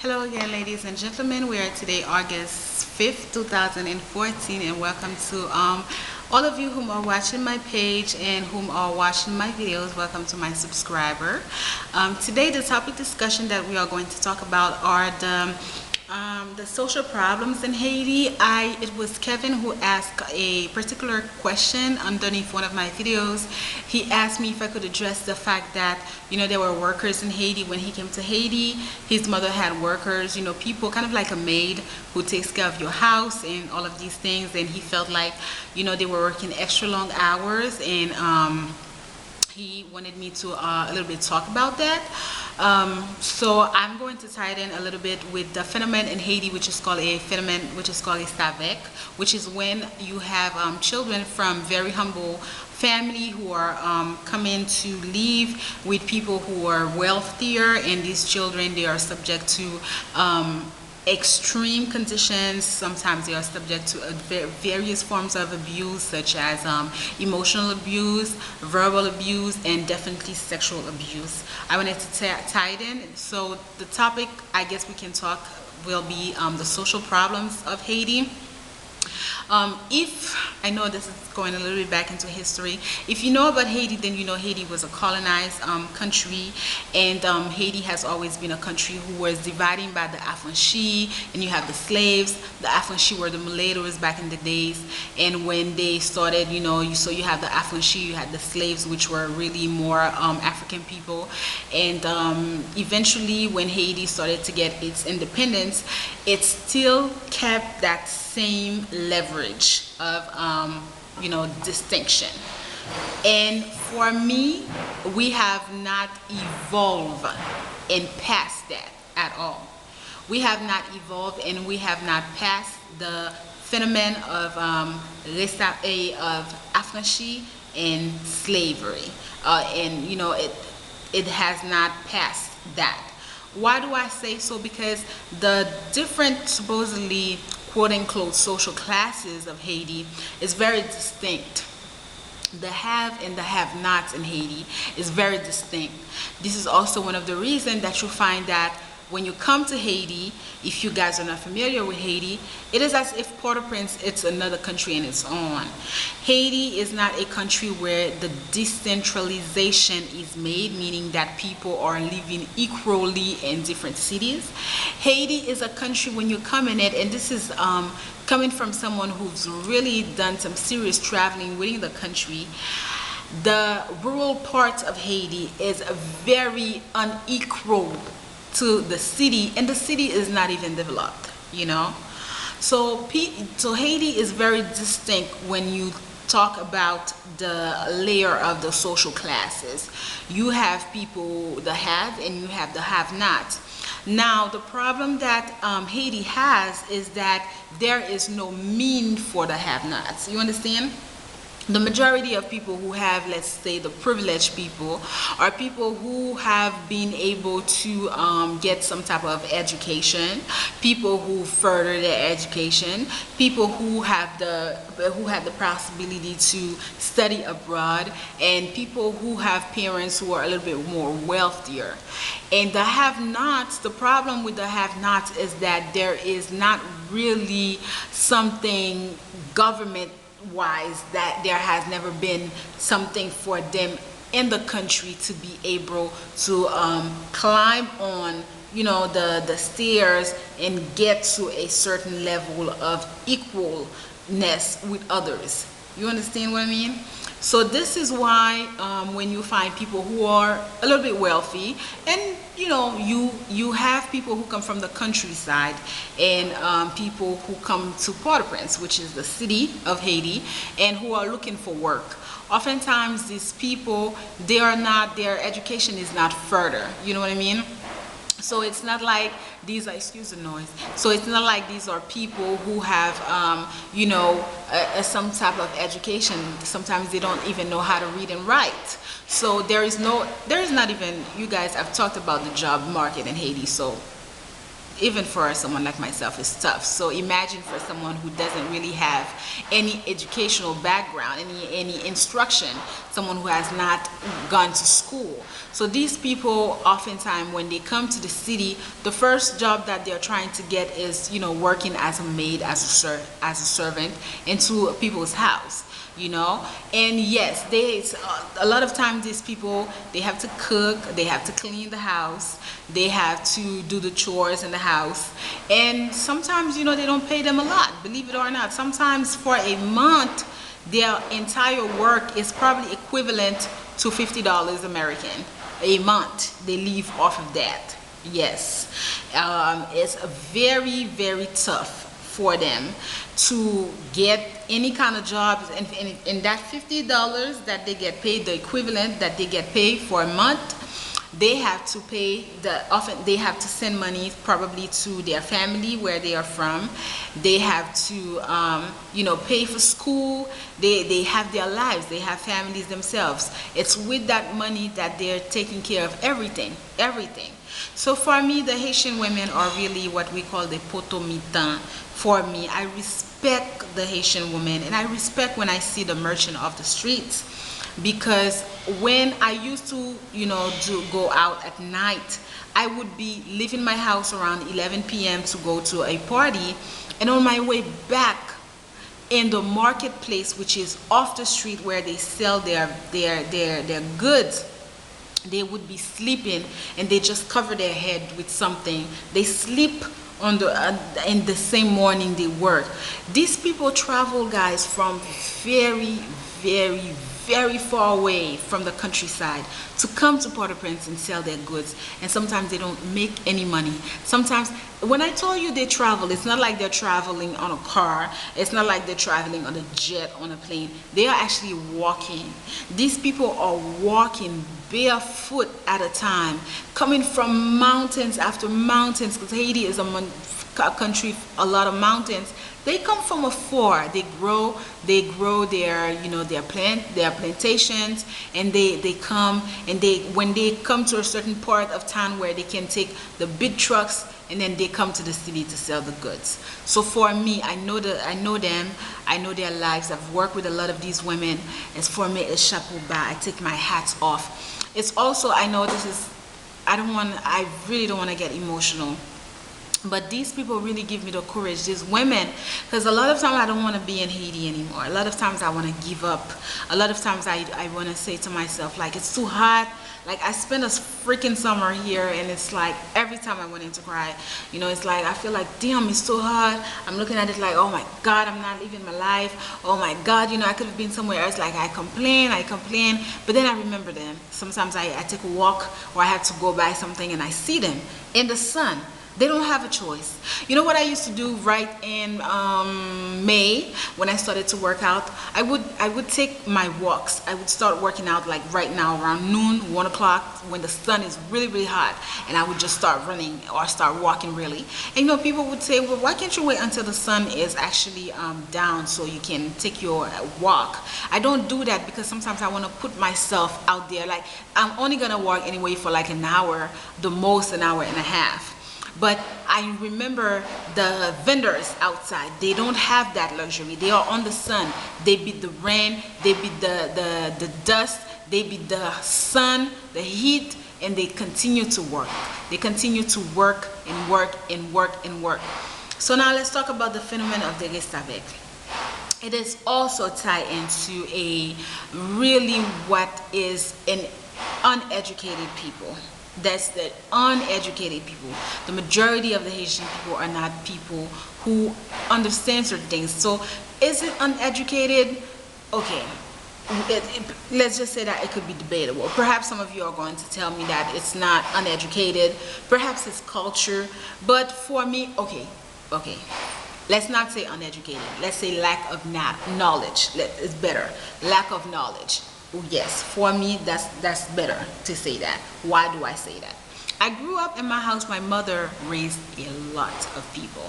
Hello again, ladies and gentlemen. We are today August 5th, 2014, and welcome to all of you whom are watching my page and whom are watching my videos. Welcome to my subscriber. Today, the topic discussion that we are going to talk about are the social problems in Haiti. It was Kevin who asked a particular question underneath one of my videos. He asked me if I could address the fact that there were workers in Haiti. When he came to Haiti, his mother had workers, people kind of like a maid who takes care of your house and all of these things, and he felt like they were working extra long hours, and he wanted me to a little bit talk about that. So I'm going to tie it in a little bit with the phenomenon in Haiti, which is called a phenomenon, which is called a savec, which is when you have children from very humble family who are coming to live with people who are wealthier, and these children, they are subject to extreme conditions. Sometimes they are subject to various forms of abuse, such as emotional abuse, verbal abuse, and definitely sexual abuse. I wanted to tie it in. So the topic, I guess we can talk, will be the social problems of Haiti. If I know this is going a little bit back into history, if you know about Haiti, then you know Haiti was a colonized country, and Haiti has always been a country who was dividing by the affranchis, and you have the slaves. The affranchis were the mulattoes back in the days, and when they started, so you have the affranchis, you had the slaves, which were really more African people, and eventually when Haiti started to get its independence, it still kept that same leverage of distinction. And for me, we have not evolved and passed that at all. We have not evolved, and we have not passed the phenomenon of affranchis and slavery, and it has not passed that. Why do I say so? Because the different, supposedly quote-unquote social classes of Haiti is very distinct. The have and the have-nots in Haiti is very distinct. This is also one of the reasons that you find that when you come to Haiti, if you guys are not familiar with Haiti, it is as if Port-au-Prince, it's another country in its own. Haiti is not a country where the decentralization is made, meaning that people are living equally in different cities. Haiti is a country, when you come in it, and this is coming from someone who's really done some serious traveling within the country, the rural part of Haiti is very unequal to the city, and the city is not even developed, so Haiti is very distinct when you talk about the layer of the social classes. You have people that have, and you have the have-not. Now the problem that Haiti has is that there is no mean for the have-nots. You understand? The majority of people who have, let's say, the privileged people, are people who have been able to get some type of education, people who further their education, people who have the possibility to study abroad, and people who have parents who are a little bit more wealthier. And the have-nots, the problem with the have-nots is that there is not really something government wise, that there has never been something for them in the country to be able to climb on the stairs and get to a certain level of equalness with others. You understand what I mean? So this is why when you find people who are a little bit wealthy, and you have people who come from the countryside, and people who come to Port-au-Prince, which is the city of Haiti, and who are looking for work. Oftentimes these people, their education is not further. You know what I mean? So it's not like these are, excuse the noise, so it's not like these are people who have some type of education. Sometimes they don't even know how to read and write. So there is not even, you guys, I've talked about the job market in Haiti, so even for someone like myself, is tough. So imagine for someone who doesn't really have any educational background, any instruction, someone who has not gone to school. So these people, oftentimes when they come to the city, the first job that they're trying to get is, you know, working as a maid, as a servant into people's house, you know. And yes, they a lot of times these people, they have to cook, they have to clean the house, they have to do the chores in the house, and sometimes, you know, they don't pay them a lot, believe it or not. Sometimes for a month their entire work is probably equivalent to $50 American a month. They live off of that. Yes. It's very, very tough for them to get any kind of jobs, and that $50 that they get paid, the equivalent that they get paid for a month, they have to pay often they have to send money probably to their family where they are from. They have to you know, pay for school. They have their lives, they have families themselves. It's with that money that they're taking care of everything. So for me, the Haitian women are really what we call the potomitan. For me, I respect the Haitian woman, and I respect when I see the merchant of the streets, because when I used to, you know, to go out at night, I would be leaving my house around 11 p.m. to go to a party, and on my way back in the marketplace, which is off the street where they sell their goods, they would be sleeping, and they just cover their head with something. They sleep on the in the same morning they work. These people travel, guys, from very, very, very far away from the countryside to come to Port-au-Prince and sell their goods, and sometimes they don't make any money. Sometimes, when I tell you they travel, it's not like they're traveling on a car, it's not like they're traveling on a jet, on a plane. They are actually walking. These people are walking barefoot at a time, coming from mountains after mountains, because Haiti is a country, a lot of mountains. They come from afar. They grow their, you know, their plantations, and they come, and when they come to a certain part of town where they can take the big trucks, and then they come to the city to sell the goods. So for me, I know them, I know their lives. I've worked with a lot of these women. As for me, it's chapeau bas. I take my hats off. It's also, I know this is, I really don't want to get emotional, but these people really give me the courage, these women, because a lot of times I don't want to be in Haiti anymore. A lot of times I want to give up. A lot of times I want to say to myself, like, it's too hot. Like, I spent a freaking summer here, and it's like every time I went in to cry, you know, it's like I feel like, damn, it's too hot. I'm looking at it like, oh my God, I'm not living my life. Oh my God, you know, I could have been somewhere else. Like, I complain, but then I remember them. Sometimes I take a walk, or I have to go buy something, and I see them in the sun. They don't have a choice. You know what I used to do right in May when I started to work out? I would take my walks. I would start working out like right now around noon, 1 o'clock, when the sun is really, really hot, and I would just start running or start walking really. And you know, people would say, well, why can't you wait until the sun is actually down so you can take your walk? I don't do that because sometimes I want to put myself out there. Like, I'm only gonna walk anyway for like an hour, the most an hour and a half. But I remember the vendors outside, they don't have that luxury. They are on the sun. They beat the rain, they beat the dust, they beat the sun, the heat, and they continue to work. They continue to work and work and work and work. So now let's talk about the phenomenon of the Restavek. It is also tied into a really what is an uneducated people. That's the uneducated people. The majority of the Haitian people are not people who understand certain things. So is it uneducated? Okay, let's just say that it could be debatable. Perhaps some of you are going to tell me that it's not uneducated. Perhaps it's culture. But for me, okay, let's not say uneducated. Let's say lack of knowledge. It's better. Lack of knowledge. Yes, for me, that's better to say that. Why do I say that? I grew up in my house. My mother raised a lot of people.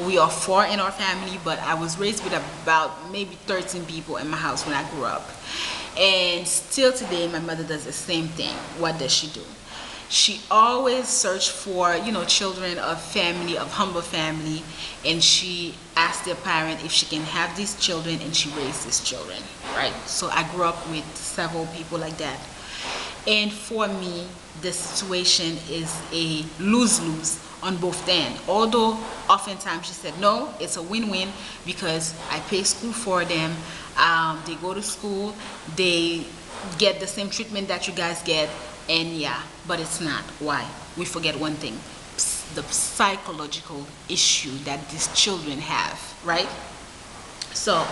We are 4 in our family, but I was raised with about maybe 13 people in my house when I grew up. And still today, my mother does the same thing. What does she do? She always searched for, children of family, of humble family, and she asked their parent if she can have these children, and she raised these children, right? So I grew up with several people like that. And for me, the situation is a lose-lose on both ends. Although oftentimes she said, no, it's a win-win because I pay school for them. They go to school, they get the same treatment that you guys get, and yeah, but it's not. Why? We forget one thing, the psychological issue that these children have, right? So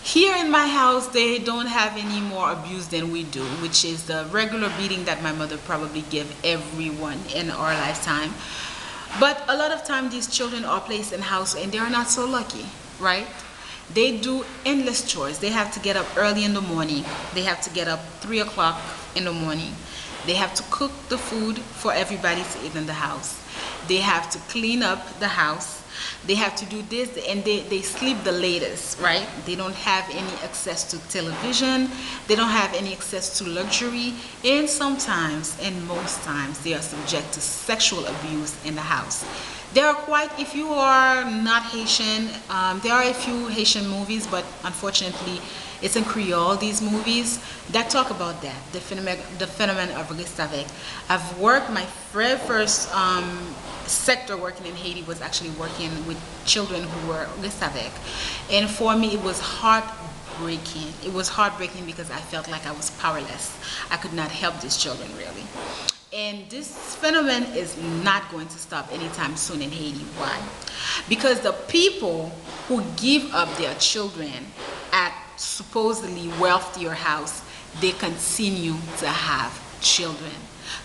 here in my house, they don't have any more abuse than we do, which is the regular beating that my mother probably gave everyone in our lifetime. But a lot of time these children are placed in house and they are not so lucky, right? They do endless chores. They have to get up early in the morning. They have to get up 3 o'clock in the morning. They have to cook the food for everybody to eat in the house. They have to clean up the house. They have to do this, and they sleep the latest, right? They don't have any access to television. They don't have any access to luxury. And sometimes, and most times, they are subject to sexual abuse in the house. There are quite, if you are not Haitian, there are a few Haitian movies, but unfortunately, it's in Creole, these movies, that talk about that, the phenomenon of Restavek. I've worked, my very first sector working in Haiti was actually working with children who were Restavek. And for me, it was heartbreaking. It was heartbreaking because I felt like I was powerless. I could not help these children, really. And this phenomenon is not going to stop anytime soon in Haiti. Why? Because the people who give up their children at supposedly wealthier house, they continue to have children.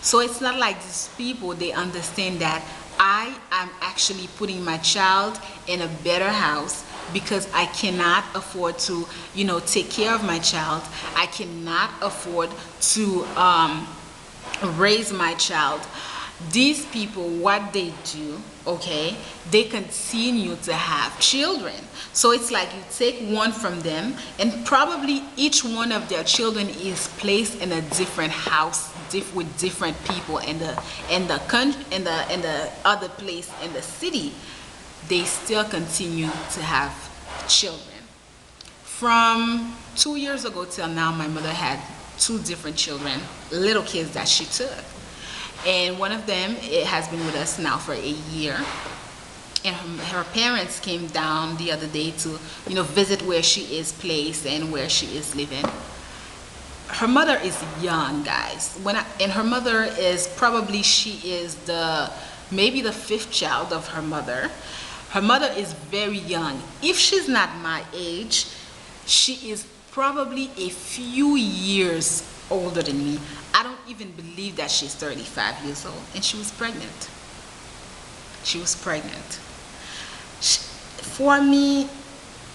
So it's not like these people, they understand that I am actually putting my child in a better house because I cannot afford to, take care of my child. I cannot afford to raise my child. These people, what they do, okay, they continue to have children. So it's like you take one from them, and probably each one of their children is placed in a different house with different people in the country, in the other place in the city. They still continue to have children. From 2 years ago till now, my mother had 2 different children, little kids that she took. And one of them, it has been with us now for a year. And her parents came down the other day to, visit where she is placed and where she is living. Her mother is young, guys. And her mother is probably, she is maybe the 5th child of her mother. Her mother is very young. If she's not my age, she is probably a few years older than me. I don't even believe that she's 35 years old, and she was pregnant. She was pregnant. For me,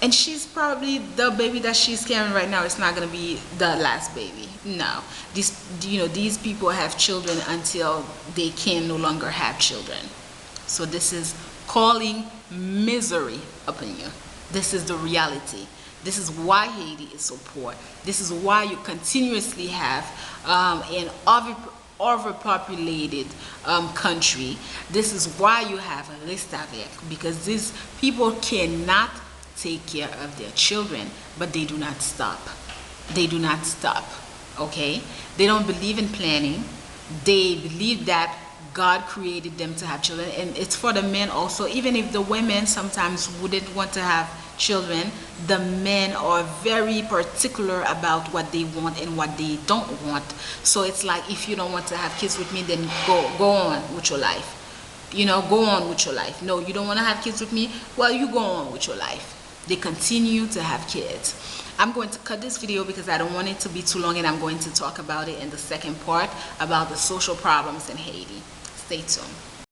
and she's probably the baby that she's carrying right now. It's not going to be the last baby. No. These people have children until they can no longer have children. So this is calling misery upon you. This is the reality. This is why Haiti is so poor. This is why you continuously have an overpopulated country. This is why you have a Restavek, because these people cannot take care of their children, but they do not stop. They do not stop, okay? They don't believe in planning. They believe that God created them to have children, and it's for the men also. Even if the women sometimes wouldn't want to have children, the men are very particular about what they want and what they don't want. So it's like, if you don't want to have kids with me, then go on with your life. Go on with your life. No, you don't want to have kids with me? Well, you go on with your life. They continue to have kids. I'm going to cut this video because I don't want it to be too long, and I'm going to talk about it in the second part about the social problems in Haiti. Stay tuned.